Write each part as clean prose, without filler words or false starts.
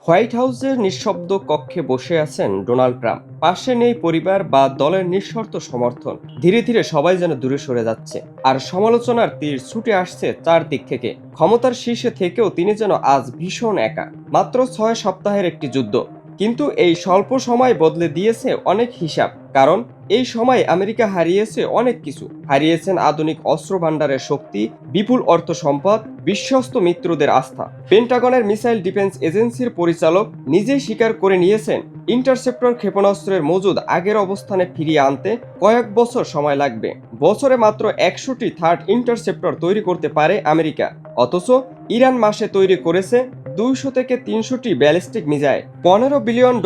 White হাউসের নিঃশব্দ কক্ষে বসে আছেন ডোনাল্ড ট্রাম্প। পাশে নেই পরিবার বা দলের নিঃশর্ত সমর্থন। ধীরে ধীরে সবাই যেন দূরে সরে যাচ্ছে, আর সমালোচনার তীর ছুটে আসছে চারদিক থেকে। ক্ষমতার শীর্ষে থেকেও তিনি যেন আজ ভীষণ একা। মাত্র 6 সপ্তাহের একটি যুদ্ধ, কিন্তু এই স্বল্প সময় বদলে দিয়েছে অনেক হিসাব। কারণ এই সময় আমেরিকা হারিয়েছে অনেক কিছু। হারিয়েছেন আধুনিক অস্ত্র ভাণ্ডারের শক্তি, বিপুল অর্থ সম্পদ, বিশ্বস্ত মিত্রদের আস্থা। পেন্টাগনের মিসাইল ডিফেন্স এজেন্সির পরিচালক নিজেই স্বীকার করে নিয়েছেন, ইন্টারসেপ্টর ক্ষেপণাস্ত্রের মজুদ আগের অবস্থানে ফিরিয়ে আনতে কয়েক বছর সময় লাগবে। বছরে মাত্র 100টি থার্ড ইন্টারসেপ্টর তৈরি করতে পারে আমেরিকা, অথচ ইরান মাসে তৈরি করেছে 200 থেকে 300টি ব্যালিস্টিক মিসাইল। $15 বিলিয়ন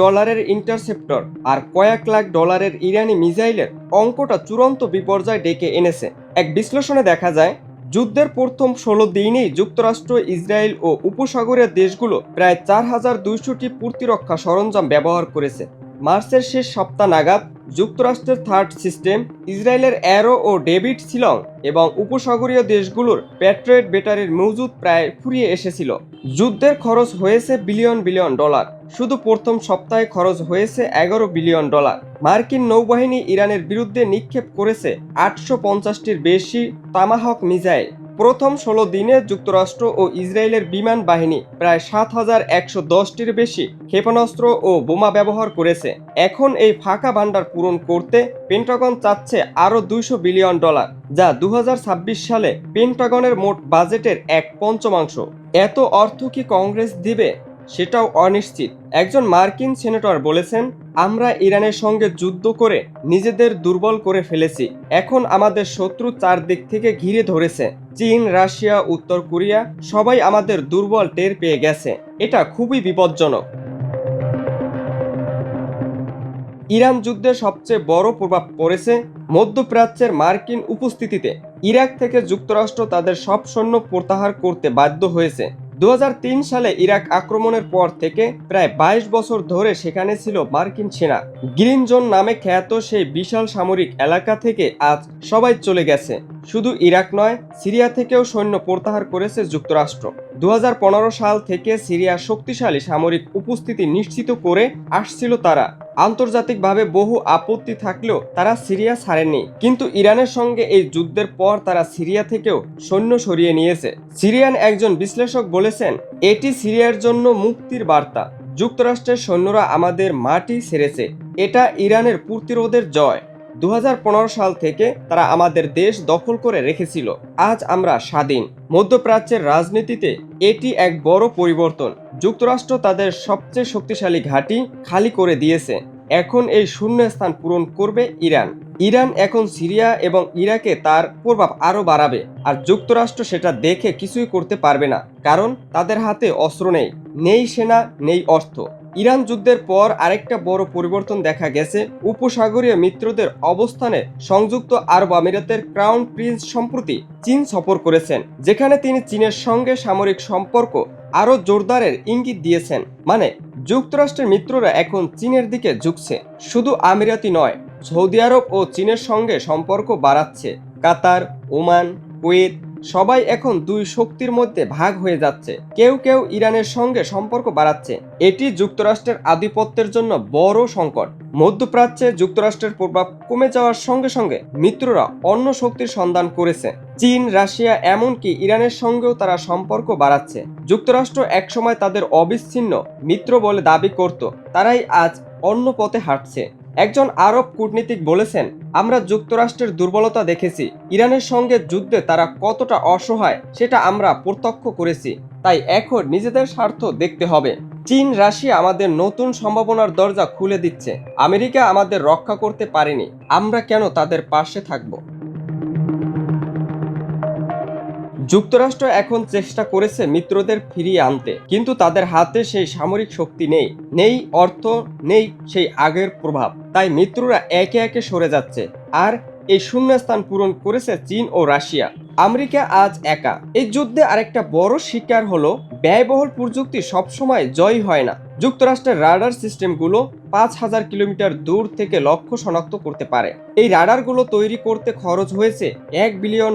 ইন্টারসেপ্টর আর কয়েক লাখ ডলারের ইরানি মিসাইলের অঙ্কটা চূড়ান্ত বিপর্যয় ডেকে এনেছে। এক বিশ্লেষণে দেখা যায়, যুদ্ধের প্রথম 16 দিনেই যুক্তরাষ্ট্র, ইসরায়েল ও উপসাগরীয় দেশগুলো প্রায় 4200টি প্রতিরক্ষা সরঞ্জাম ব্যবহার করেছে। মার্চের শেষ সপ্তাহ নাগাদ যুক্তরাষ্ট্রের থার্ড সিস্টেম, ইসরায়েলের অ্যারো ও ডেভিড সিলং এবং উপসাগরীয় দেশগুলোর প্যাট্রিয়ট ব্যাটারির মজুদ প্রায় ফুরিয়ে এসেছিল। যুদ্ধের খরচ হয়েছে বিলিয়ন বিলিয়ন ডলার। শুধু প্রথম সপ্তাহে খরচ হয়েছে $11 বিলিয়ন। মার্কিন নৌবাহিনী ইরানের বিরুদ্ধে নিক্ষেপ করেছে 850টির বেশি তামাহক মিসাইল। প্রথম 16 দিনে যুক্তরাষ্ট্র ও ইসরায়েলের বিমান বাহিনী প্রায় 7110টির বেশি ক্ষেপণাস্ত্র ও বোমা ব্যবহার করেছে। এখন এই ফাঁকা ভাণ্ডার পূরণ করতে পেন্টাগন চাচ্ছে আরও $200 বিলিয়ন, যা 2026 সালে পেন্টাগনের মোট বাজেটের 1/5। এত অর্থ কি কংগ্রেস দিবে, সেটাও অনিশ্চিত। একজন মার্কিন সেনেটর বলেছেন, আমরা ইরানের সঙ্গে যুদ্ধ করে নিজেদের দুর্বল করে ফেলেছি। এখন আমাদের শত্রু চারদিক থেকে ঘিরে ধরেছে। চীন, রাশিয়া, উত্তর কোরিয়া সবাই আমাদের দুর্বল টের পেয়ে গেছে। এটা খুবই বিপজ্জনক। ইরান যুদ্ধে সবচেয়ে বড় প্রভাব পড়েছে মধ্যপ্রাচ্যের মার্কিন উপস্থিতিতে। ইরাক থেকে যুক্তরাষ্ট্র তাদের সব সৈন্য প্রত্যাহার করতে বাধ্য হয়েছে। 2003 সালে ইরাক আক্রমণের পর থেকে প্রায় 22 বছর ধরে সেখানে ছিল মার্কিন সেনা। গ্রিন জোন নামে খ্যাত সেই বিশাল সামরিক এলাকা থেকে আজ সবাই চলে গেছে। শুধু ইরাক নয়, সিরিয়া থেকেও সৈন্য প্রত্যাহার করেছে যুক্তরাষ্ট্র। 2015 সাল থেকে সিরিয়ার শক্তিশালী সামরিক উপস্থিতি নিশ্চিত করে আসছিল তারা। আন্তর্জাতিকভাবে বহু আপত্তি থাকলেও তারা সিরিয়া ছাড়েনি, কিন্তু ইরানের সঙ্গে এই যুদ্ধের পর তারা সিরিয়া থেকেও সৈন্য সরিয়ে নিয়েছে। সিরিয়ান একজন বিশ্লেষক বলেছেন, এটি সিরিয়ার জন্য মুক্তির বার্তা। যুক্তরাষ্ট্রের সৈন্যরা আমাদের মাটি ছেড়েছে, এটা ইরানের প্রতিরোধের জয়। 2015 সাল থেকে তারা আমাদের দেশ দখল করে রেখেছিল, আজ আমরা স্বাধীন। মধ্যপ্রাচ্যের রাজনীতিতে এটি এক বড় পরিবর্তন। যুক্তরাষ্ট্র তাদের সবচেয়ে শক্তিশালী ঘাঁটি খালি করে দিয়েছে। এখন এই শূন্য স্থান পূরণ করবে ইরান। ইরান এখন সিরিয়া এবং ইরাকে তার প্রভাব আরও বাড়াবে, আর যুক্তরাষ্ট্র সেটা দেখে কিছুই করতে পারবে না, কারণ তাদের হাতে অস্ত্র নেই, নেই সেনা, নেই অর্থ। ইরান যুদ্ধের পর আরেকটা বড় পরিবর্তন দেখা গেছে উপসাগরীয় মিত্রদের অবস্থানে। সংযুক্ত আরব আমিরাতের ক্রাউন প্রিন্স সম্প্রতি চীন সফর করেছেন, যেখানে তিনি চীনের সঙ্গে সামরিক সম্পর্ক আরও জোরদারের ইঙ্গিত দিয়েছেন। মানে যুক্তরাষ্ট্রের মিত্ররা এখন চীনের দিকে ঝুঁকছে। শুধু আমিরাতি নয়, সৌদি আরব ও চীনের সঙ্গে সম্পর্ক বাড়াচ্ছে। কাতার, ওমান, কুয়েত সবাই এখন দুই শক্তির মধ্যে ভাগ হয়ে যাচ্ছে। কেউ কেউ ইরানের সঙ্গে সম্পর্ক বাড়াচ্ছে। এটি যুক্তরাষ্ট্রের আধিপত্যের জন্য বড় সংকট। মধ্যপ্রাচ্যে যুক্তরাষ্ট্রের প্রভাব কমে যাওয়ার সঙ্গে সঙ্গে মিত্ররা অন্য শক্তির সন্ধান করেছে। চীন, রাশিয়া, এমনকি ইরানের সঙ্গেও তারা সম্পর্ক বাড়াচ্ছে। যুক্তরাষ্ট্র একসময় তাদের অবিচ্ছিন্ন মিত্র বলে দাবি করত, তারাই আজ অন্য পথে হাঁটছে। একজন আরব কূটনীতিক বলেছেন, আমরা যুক্তরাষ্ট্রের দুর্বলতা দেখেছি। ইরানের সঙ্গে যুদ্ধে তারা কতটা অসহায় সেটা আমরা প্রত্যক্ষ করেছি। তাই এখন নিজেদের স্বার্থ দেখতে হবে। চীন, রাশিয়া আমাদের নতুন সম্ভাবনার দরজা খুলে দিচ্ছে। আমেরিকা আমাদের রক্ষা করতে পারেনি, আমরা কেন তাদের পাশে থাকব? যুক্তরাষ্ট্র এখন চেষ্টা করেছে মিত্রদের ফিরিয়ে আনতে, কিন্তু তাদের হাতে সেই সামরিক শক্তি নেই, নেই অর্থ, নেই সেই আগের প্রভাব। তাই মিত্ররা একে একে সরে যাচ্ছে, আর এই শূন্যস্থান পূরণ করেছে চীন ও রাশিয়া। আমেরিকা আজ একা। এই যুদ্ধে আরেকটা বড় শিকার হলো, ব্যয়বহুল প্রযুক্তি সবসময় জয়ী হয় না। যুক্তরাষ্ট্রের রাডার সিস্টেমগুলো 5000 কিলোমিটার দূর থেকে লক্ষ্য শনাক্ত করতে পারে। এই রাডারগুলো তৈরি করতে খরচ হয়েছে $1 বিলিয়ন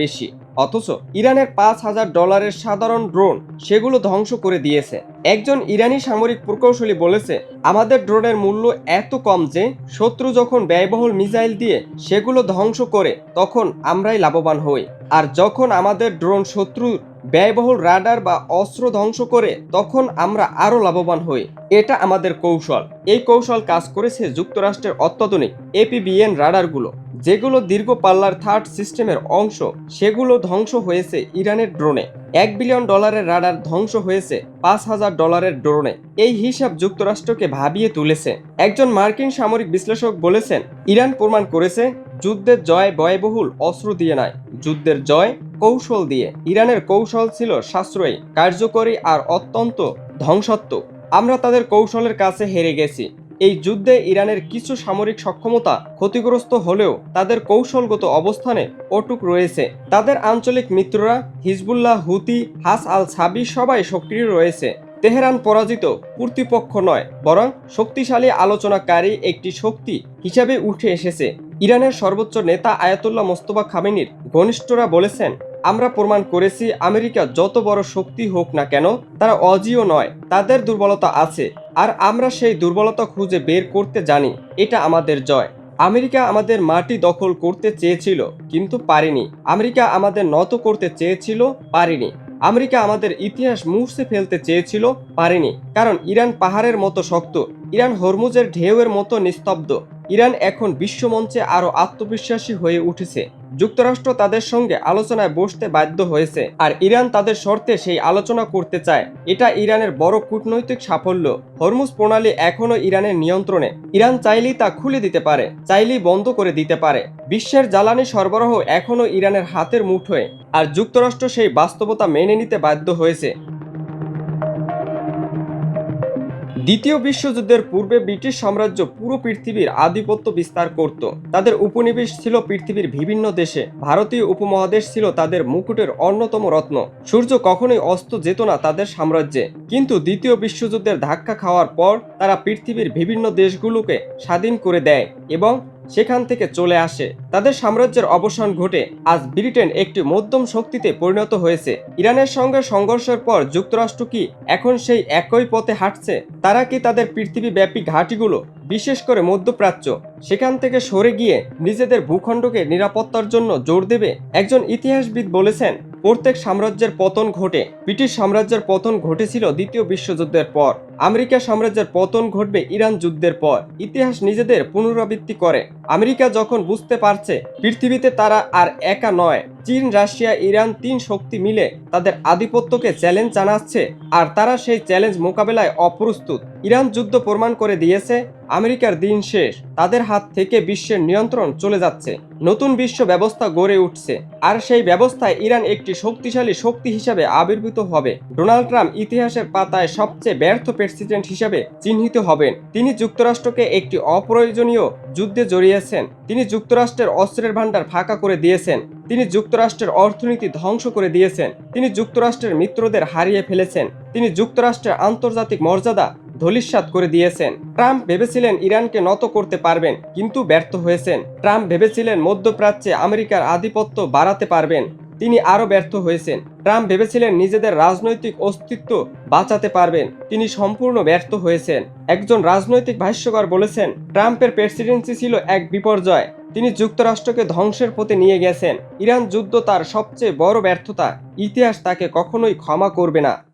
বেশি। অথচ ইরানের $5,000 সাধারণ ড্রোন সেগুলো ধ্বংস করে দিয়েছে। একজন ইরানি সামরিক প্রকৌশলী বলেছে, আমাদের ড্রোনের মূল্য এত কম যে শত্রু যখন ব্যয়বহুল মিসাইল দিয়ে সেগুলো ধ্বংস করে তখন আমরাই লাভবান হই, আর যখন আমাদের ড্রোন শত্রুর ব্যয়বহুল রাডার বা অস্ত্র ধ্বংস করে তখন আমরা আরও লাভবান হই। এটা আমাদের কৌশল। এই কৌশল কাজ করেছে যুক্তরাষ্ট্রের অত্যাধুনিক APBN রাডারগুলো, যেগুলো দীর্ঘ পাল্লার থার্ড সিস্টেমের অংশ, সেগুলো ধ্বংস হয়েছে ইরানের ড্রোনে। $1 বিলিয়ন রাডার ধ্বংস হয়েছে $5,000 ড্রোনে। এই হিসাব যুক্তরাষ্ট্রকে ভাবিয়ে তুলেছে। একজন মার্কিন সামরিক বিশ্লেষক বলেছেন, ইরান প্রমাণ করেছে যুদ্ধের জয় ব্যয়বহুল অস্ত্র দিয়ে নয়, যুদ্ধের জয় কৌশল দিয়ে। ইরানের কৌশল ছিল সাশ্রয়ী, কার্যকরী আর অত্যন্ত ধ্বংসাত্মক। আমরা তাদের কৌশলের কাছে হেরে গেছি। এই যুদ্ধে ইরানের কিছু সামরিক সক্ষমতা ক্ষতিগ্রস্ত হলেও তাদের কৌশলগত অবস্থানে অটুট রয়েছে। তাদের আঞ্চলিক মিত্ররা হিজবুল্লাহ, হুতি, হাস আল সাবি সবাই সক্রিয় রয়েছে। তেহরান পরাজিত কর্তৃপক্ষ নয়, বরং শক্তিশালী আলোচনাকারী একটি শক্তি হিসাবে উঠে এসেছে। ইরানের সর্বোচ্চ নেতা আয়াতুল্লাহ মোস্তফা খামেনির ঘনিষ্ঠরা বলেছেন, আমরা প্রমাণ করেছি আমেরিকা যত বড় শক্তি হোক না কেন তারা অজীয় নয়, তাদের দুর্বলতা আছে, আর আমরা সেই দুর্বলতা খুঁজে বের করতে জানি। এটা আমাদের জয়। আমেরিকা আমাদের মাটি দখল করতে চেয়েছিল কিন্তু পারেনি। আমেরিকা আমাদের নত করতে চেয়েছিল, পারেনি। আমেরিকা আমাদের ইতিহাস মুছে ফেলতে চেয়েছিল, পারেনি। কারণ ইরান পাহাড়ের মতো শক্ত, ইরান হরমুজের ঢেউয়ের মতো নিস্তব্ধ। ইরান এখন বিশ্বমঞ্চে আরো আত্মবিশ্বাসী হয়ে উঠেছে। যুক্তরাষ্ট্র তাদের সঙ্গে আলোচনায় বসতে বাধ্য হয়েছে, আর ইরান তাদের শর্তে সেই আলোচনা করতে চায়। এটা ইরানের বড় কূটনৈতিক সাফল্য। হরমুজ প্রণালী এখনো ইরানের নিয়ন্ত্রণে। ইরান চাইলেই তা খুলে দিতে পারে, চাইলেই বন্ধ করে দিতে পারে। বিশ্বের জ্বালানি সরবরাহ এখনো ইরানের হাতের মুঠোয়, আর যুক্তরাষ্ট্র সেই বাস্তবতা মেনে নিতে বাধ্য হয়েছে। দ্বিতীয় বিশ্বযুদ্ধের পূর্বে ব্রিটিশ সাম্রাজ্য পুরো পৃথিবীর আধিপত্য বিস্তার করত। তাদের উপনিবেশ ছিল পৃথিবীর বিভিন্ন দেশে। ভারতীয় উপমহাদেশ ছিল তাদের মুকুটের অন্যতম রত্ন। সূর্য কখনোই অস্ত যেত না তাদের সাম্রাজ্যে। কিন্তু দ্বিতীয় বিশ্বযুদ্ধের ধাক্কা খাওয়ার পর তারা পৃথিবীর বিভিন্ন দেশগুলোকে স্বাধীন করে দেয় এবং সেখান থেকে চলে আসে। তাদের সাম্রাজ্যের অবসান ঘটে। আজ ব্রিটেন একটি মধ্যম শক্তিতে পরিণত হয়েছে। ইরানের সঙ্গে সংঘর্ষের পর যুক্তরাষ্ট্র কি এখন সেই একই পথে হাঁটছে? তারা কি তাদের পৃথিবীব্যাপী ঘাঁটিগুলো, বিশেষ করে মধ্যপ্রাচ্য, সেখান থেকে সরে গিয়ে নিজেদের ভূখণ্ডকে নিরাপত্তার জন্য জোর দেবে? একজন ইতিহাসবিদ বলেছেন, প্রত্যেক সাম্রাজ্যের পতন ঘটে। ব্রিটিশ সাম্রাজ্যের পতন ঘটেছিল দ্বিতীয় বিশ্বযুদ্ধের পর। আমেরিকা সাম্রাজ্যের পতন ঘটবে ইরান যুদ্ধের পর। ইতিহাস নিজেদের পুনরাবৃত্তি করে। আমেরিকা যখন বুঝতে পারছে পৃথিবীতে তারা আর একা নয়, চীন, রাশিয়া, ইরান, তিন শক্তি মিলে তাদের আধিপত্যকে চ্যালেঞ্জ জানাচ্ছে, আর তারা সেই চ্যালেঞ্জ মোকাবেলায় অপ্রস্তুত। ইরান যুদ্ধ প্রমাণ করে দিয়েছে আমেরিকার দিন শেষ। তাদের হাত থেকে বিশ্বের নিয়ন্ত্রণ চলে যাচ্ছে। নতুন বিশ্ব ব্যবস্থা গড়ে উঠছে, আর সেই ব্যবস্থায় ইরান একটি শক্তিশালী শক্তি হিসাবে আবির্ভূত হবে। ডোনাল্ড ট্রাম্প ইতিহাসের পাতায় সবচেয়ে ব্যর্থ প্রেসিডেন্ট হিসাবে চিহ্নিত হবেন। তিনি যুক্তরাষ্ট্রকে একটি অপ্রয়োজনীয় যুদ্ধে জড়িয়েছেন। তিনি যুক্তরাষ্ট্রের অস্ত্রের ভান্ডার ফাঁকা করে দিয়েছেন। তিনি যুক্তরাষ্ট্রের অর্থনীতি ধ্বংস করে দিয়েছেন। তিনি যুক্তরাষ্ট্রের মিত্রদের হারিয়ে ফেলেছেন। তিনি যুক্তরাষ্ট্রের আন্তর্জাতিক মর্যাদা ধূলিসাৎ করে দিয়েছেন। ট্রাম্প ভেবেছিলেন ইরানকে নত করতে পারবেন, কিন্তু ব্যর্থ হয়েছেন। ট্রাম্প ভেবেছিলেন মধ্যপ্রাচ্যে আমেরিকার আধিপত্য বাড়াতে পারবেন, তিনি আরও ব্যর্থ হয়েছেন। ট্রাম্প ভেবেছিলেন নিজেদের রাজনৈতিক অস্তিত্ব বাঁচাতে পারবেন, তিনি সম্পূর্ণ ব্যর্থ হয়েছেন। একজন রাজনৈতিক ভাষ্যকার বলেছেন, ট্রাম্পের প্রেসিডেন্সি ছিল এক বিপর্যয়। তিনি যুক্তরাষ্ট্রকে ধ্বংসের পথে নিয়ে গেছেন। ইরান যুদ্ধ তার সবচেয়ে বড় ব্যর্থতা। ইতিহাস তাকে কখনোই ক্ষমা করবে না।